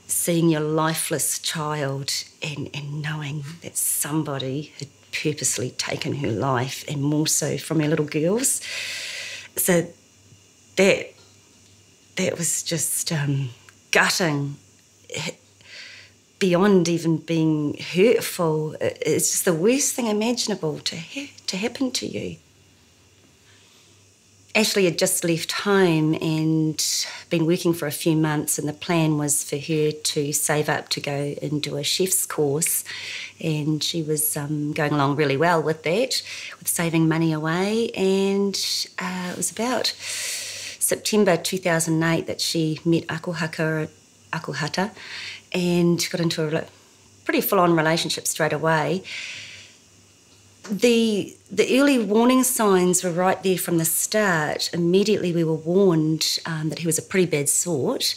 seeing your lifeless child and knowing that somebody had purposely taken her life, and more so from her little girls. So that was just gutting, beyond even being hurtful. It's just the worst thing imaginable to happen to you. Ashley had just left home and been working for a few months, and the plan was for her to save up to go and do a chef's course, and she was going along really well with that, with saving money away. And it was about September 2008 that she met Akuhata and got into a pretty full-on relationship straight away. The early warning signs were right there from the start. Immediately we were warned that he was a pretty bad sort,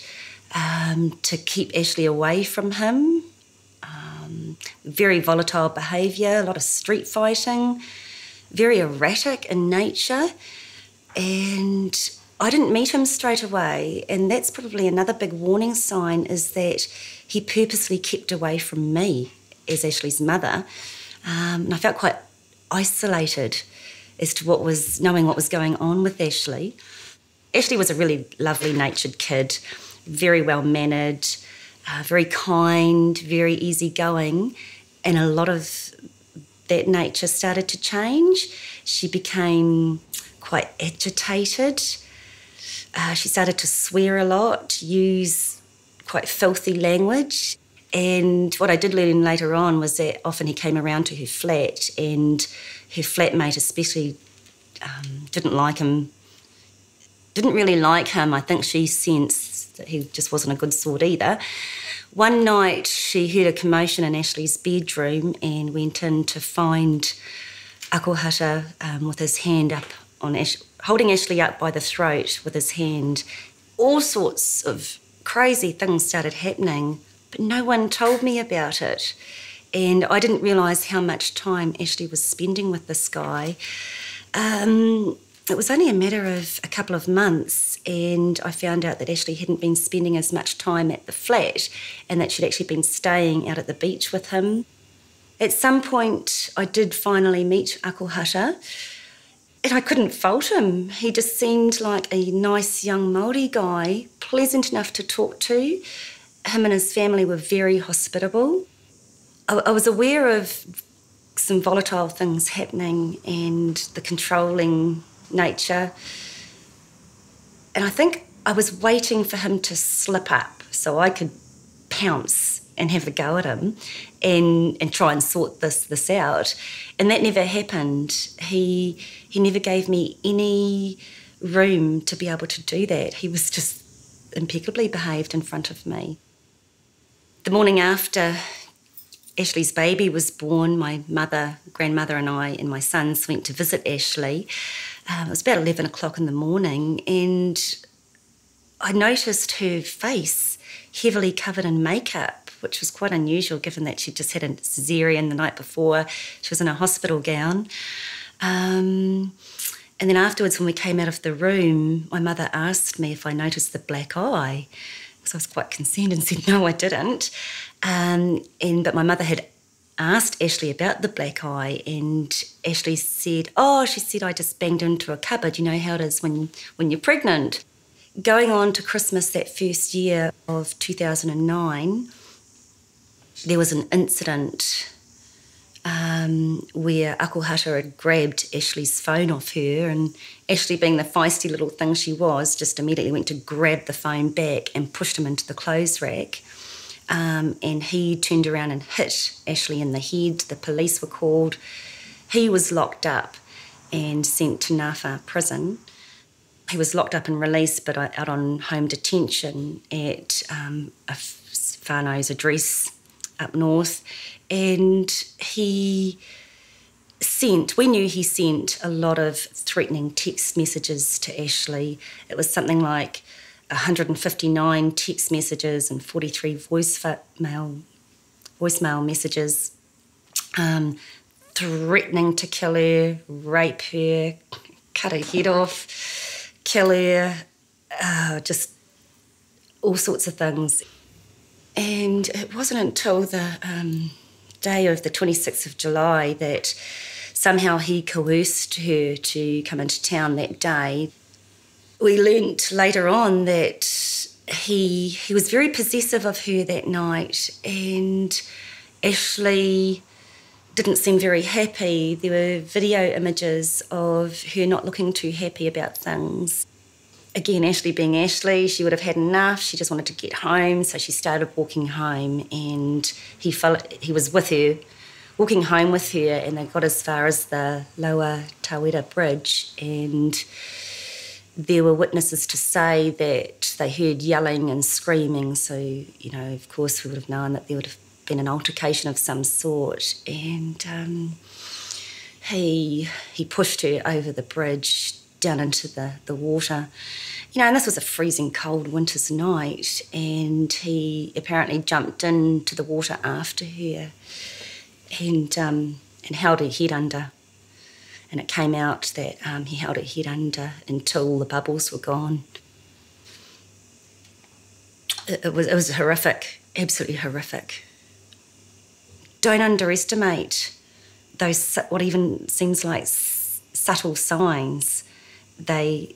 to keep Ashley away from him. Very volatile behaviour, a lot of street fighting, very erratic in nature. And I didn't meet him straight away, and that's probably another big warning sign, is that he purposely kept away from me as Ashley's mother. And I felt quite isolated as to knowing what was going on with Ashley. Ashley was a really lovely natured kid, very well mannered, very kind, very easygoing, and a lot of that nature started to change. She became quite agitated. She started to swear a lot, use quite filthy language. And what I did learn later on was that often he came around to her flat, and her flatmate especially didn't really like him. I think she sensed that he just wasn't a good sort either. One night she heard a commotion in Ashley's bedroom and went in to find Akuhata with his hand up on holding Ashley up by the throat with his hand. All sorts of crazy things started happening, but no one told me about it. And I didn't realise how much time Ashley was spending with this guy. It was only a matter of a couple of months, and I found out that Ashley hadn't been spending as much time at the flat, and that she'd actually been staying out at the beach with him. At some point, I did finally meet Akuhata, and I couldn't fault him. He just seemed like a nice young Māori guy, pleasant enough to talk to. Him and his family were very hospitable. I was aware of some volatile things happening and the controlling nature. And I think I was waiting for him to slip up so I could pounce and have a go at him and try and sort this out. And that never happened. He never gave me any room to be able to do that. He was just impeccably behaved in front of me. The morning after Ashley's baby was born, my mother, grandmother and I and my sons went to visit Ashley. It was about 11 o'clock in the morning, and I noticed her face heavily covered in makeup, which was quite unusual given that she'd just had a caesarean the night before. She was in a hospital gown. And then afterwards, when we came out of the room, my mother asked me if I noticed the black eye. So I was quite concerned and said, no, I didn't. But my mother had asked Ashley about the black eye, and Ashley said, she said, I just banged into a cupboard. You know how it is when you're pregnant. Going on to Christmas that first year of 2009, there was an incident where Akuhata had grabbed Ashley's phone off her, and Ashley, being the feisty little thing she was, just immediately went to grab the phone back and pushed him into the clothes rack. And he turned around and hit Ashley in the head. The police were called. He was locked up and sent to Ngāwha prison. He was locked up and released, but out on home detention at a whānau's address up north. And we knew he sent a lot of threatening text messages to Ashley. It was something like 159 text messages and 43 voicemail messages, threatening to kill her, rape her, cut her head off, kill her, just all sorts of things. And it wasn't until the day of the 26th of July that somehow he coerced her to come into town that day. We learnt later on that he was very possessive of her that night, and Ashley didn't seem very happy. There were video images of her not looking too happy about things. Again, Ashley being Ashley, she would have had enough. She just wanted to get home, so she started walking home, and he was with her, walking home with her, and they got as far as the Lower Tawera Bridge, and there were witnesses to say that they heard yelling and screaming, so, you know, of course we would have known that there would have been an altercation of some sort, and he pushed her over the bridge down into the water. You know, and this was a freezing cold winter's night, and he apparently jumped into the water after her and held her head under. And it came out that he held her head under until the bubbles were gone. It was horrific, absolutely horrific. Don't underestimate those, what even seems like subtle signs. They're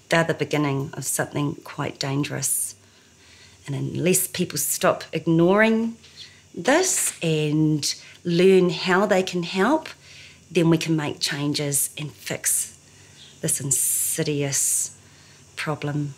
the beginning of something quite dangerous. And unless people stop ignoring this and learn how they can help, then we can make changes and fix this insidious problem.